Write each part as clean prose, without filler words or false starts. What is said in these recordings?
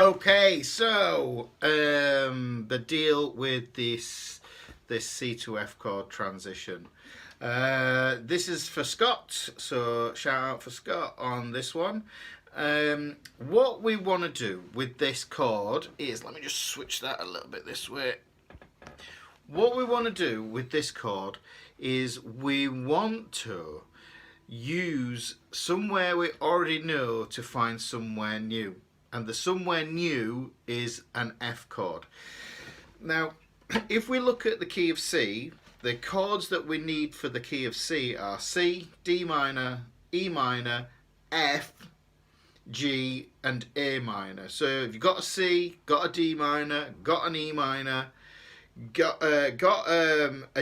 Okay, so the deal with this C to F chord transition. This is for Scott, so shout out for Scott on this one. What we want to do with this chord is, let me just switch that a little bit this way. What we want to do with this chord is we want to use somewhere we already know to find somewhere new. And the somewhere new is an F chord. Now, if we look at the key of C, the chords that we need for the key of C are C, D minor, E minor, F, G, and A minor. So if you've got a C, got a D minor, got an E minor, got a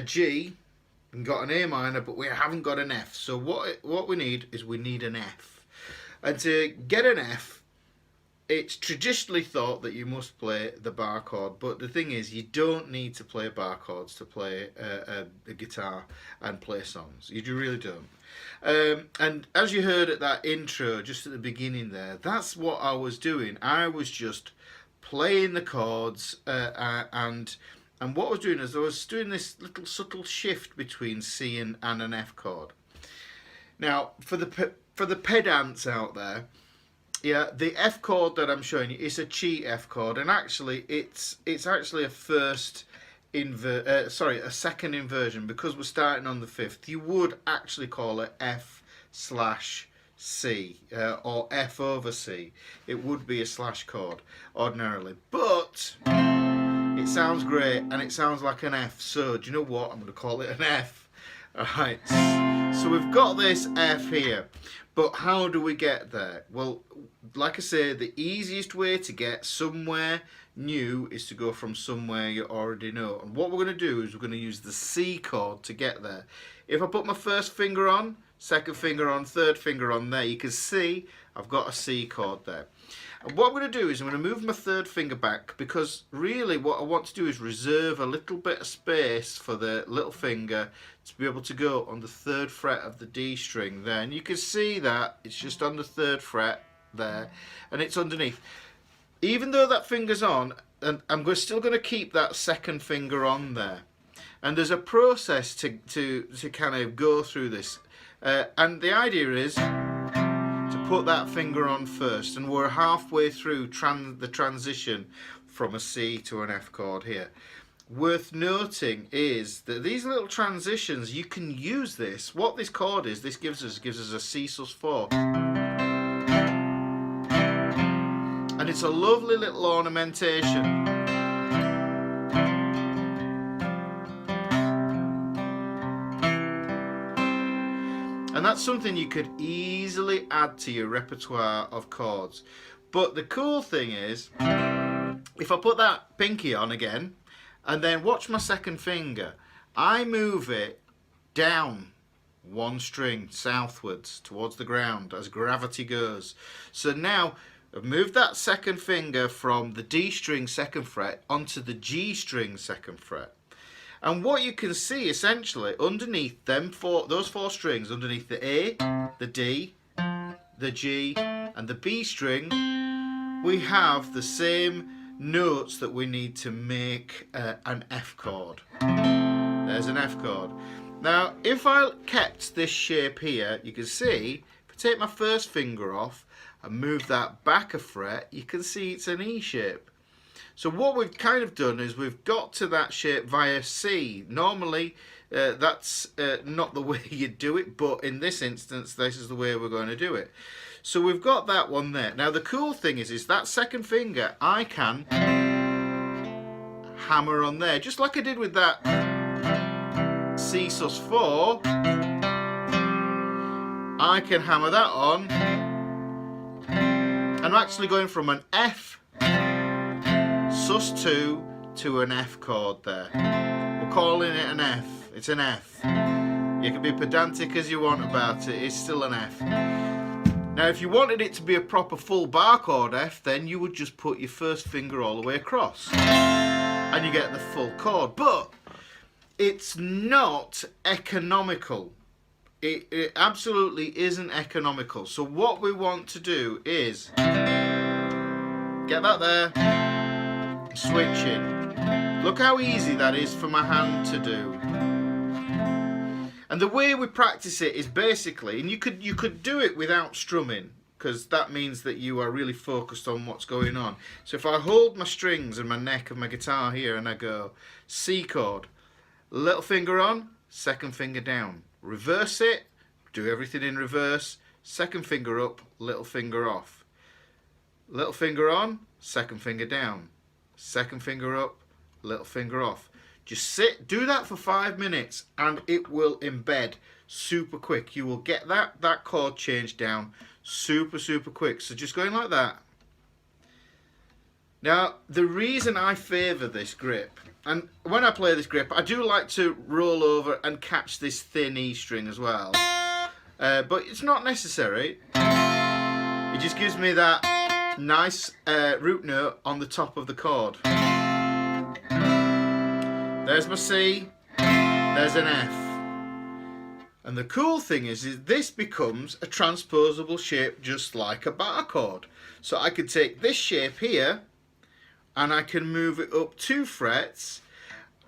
G, and got an A minor, but we haven't got an F. So what we need is we need an F. And to get an F, it's traditionally thought that you must play the bar chord, but the thing is, you don't need to play bar chords to play a guitar and play songs. You really don't. And as you heard at that intro, just at the beginning there, that's what I was doing. I was just playing the chords, and what I was doing is I was doing this little subtle shift between C and an F chord. Now, for the pedants out there, yeah, the F chord that I'm showing you is a cheat F chord, and actually it's actually a second inversion, because we're starting on the fifth. You would actually call it F/C or F over C. It would be a slash chord ordinarily, but it sounds great and it sounds like an F. So do you know what? I'm going to call it an F. Alright, so we've got this F here, but how do we get there? Well, like I say, the easiest way to get somewhere new is to go from somewhere you already know. And what we're going to do is we're going to use the C chord to get there. If I put my first finger on, second finger on, third finger on there, you can see I've got a C chord there. And what I'm going to do is I'm going to move my third finger back, because really what I want to do is reserve a little bit of space for the little finger to be able to go on the third fret of the D string there. And you can see that it's just on the third fret there, and it's underneath. Even though that finger's on, and I'm still going to keep that second finger on there. And there's a process to kind of go through this. And the idea is to put that finger on first, and we're halfway through the transition from a C to an F chord here. Worth noting is that these little transitions, you can use this. What this chord is, this gives us a C sus4. And it's a lovely little ornamentation. And that's something you could easily add to your repertoire of chords. But the cool thing is, if I put that pinky on again, and then watch my second finger, I move it down one string southwards towards the ground as gravity goes. So now I've moved that second finger from the D string second fret onto the G string second fret. And what you can see essentially underneath those four strings, underneath the A, the D, the G, and the B string, we have the same notes that we need to make an F chord. There's an F chord. Now, if I kept this shape here, you can see, if I take my first finger off and move that back a fret, you can see it's an E shape. So what we've kind of done is we've got to that shape via C. Normally that's not the way you do it, but in this instance this is the way we're going to do it. So we've got that one there. Now the cool thing is that second finger I can hammer on there, just like I did with that C sus4. I can hammer that on. I'm actually going from an F sus2 to an F chord there. We're calling it an F. It's an F. You can be pedantic as you want about it, it's still an F. Now if you wanted it to be a proper full bar chord F, then you would just put your first finger all the way across and you get the full chord. But it's not economical. It absolutely isn't economical. So what we want to do is get Get that there. Switching. Look how easy that is for my hand to do. And the way we practice it is basically, and you could do it without strumming, because that means that you are really focused on what's going on. So if I hold my strings and my neck of my guitar here and I go C chord, little finger on, second finger down. Reverse it, do everything in reverse, second finger up, little finger off. Little finger on, second finger down. Second finger up, little finger off. Just sit, do that for 5 minutes and it will embed super quick. You will get that chord change down super quick. So just going like that. Now the reason I favour this grip, and when I play this grip I do like to roll over and catch this thin E string as well, but it's not necessary. It just gives me that nice root note on the top of the chord. There's my C, there's an F. And the cool thing is this becomes a transposable shape just like a bar chord. So I could take this shape here and I can move it up 2 frets,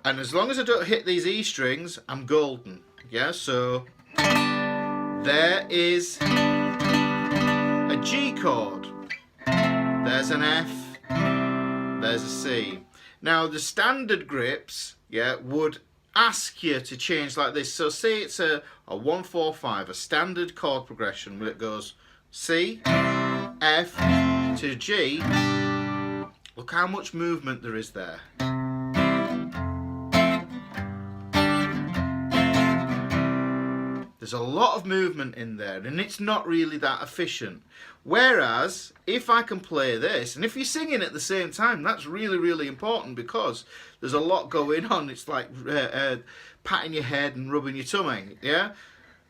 and as long as I don't hit these E strings, I'm golden. Yeah, so there is a G chord, there's an F, there's a C. Now the standard grips, yeah, would ask you to change like this. So say it's a 1-4-5, a standard chord progression where it goes C, F to G. Look how much movement there is there. There's a lot of movement in there and it's not really that efficient. Whereas if I can play this, and if you're singing at the same time, that's really important because there's a lot going on. It's like patting your head and rubbing your tummy, yeah?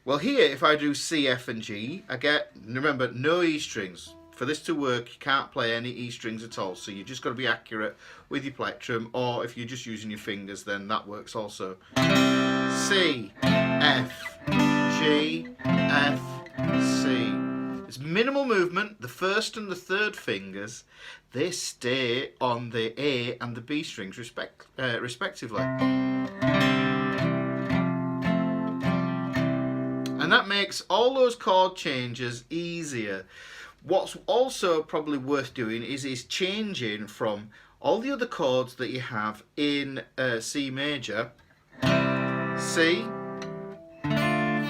Well here, if I do C, F and G, I get, remember, no E strings. For this to work, you can't play any E strings at all, so you just got to be accurate with your plectrum, or if you're just using your fingers, then that works also. C, F, G, F, C. It's minimal movement. The first and the third fingers, they stay on the A and the B strings respectively. And that makes all those chord changes easier. What's also probably worth doing is changing from all the other chords that you have in C major, C,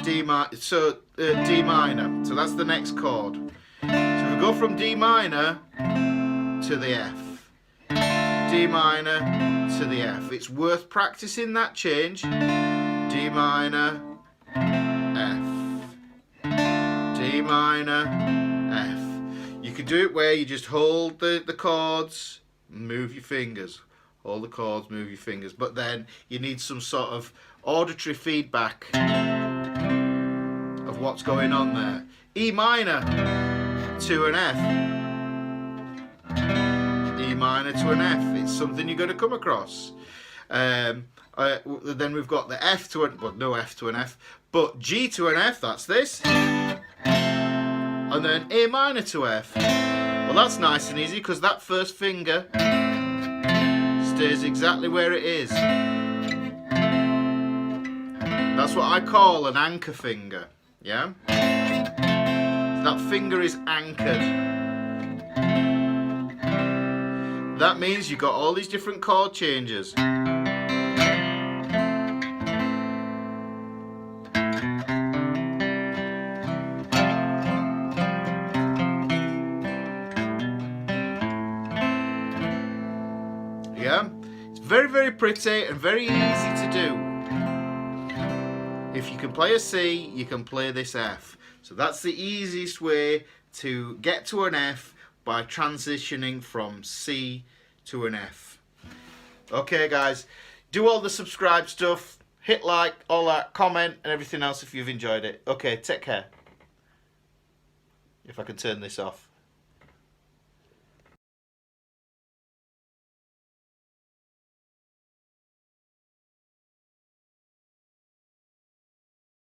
D minor, D minor, so that's the next chord. So we go from D minor to the F, D minor to the F. It's worth practicing that change. D minor, F, D minor, F. You can do it where you just hold the chords, move your fingers. Hold the chords, move your fingers. But then you need some sort of auditory feedback of what's going on there. E minor to an F. E minor to an F. It's something you're going to come across. Then we've got the F to an, well, no F to an F, but G to an F, that's this. And then A minor to F. Well, that's nice and easy because that first finger stays exactly where it is. That's what I call an anchor finger, yeah? That finger is anchored. That means you've got all these different chord changes. Yeah, it's very pretty and very easy to do. If you can play a C, you can play this F. So that's the easiest way to get to an F, by transitioning from C to an F. Okay guys, do all the subscribe stuff, hit like, all that, comment and everything else if you've enjoyed it. Okay, take care. If I can turn this off.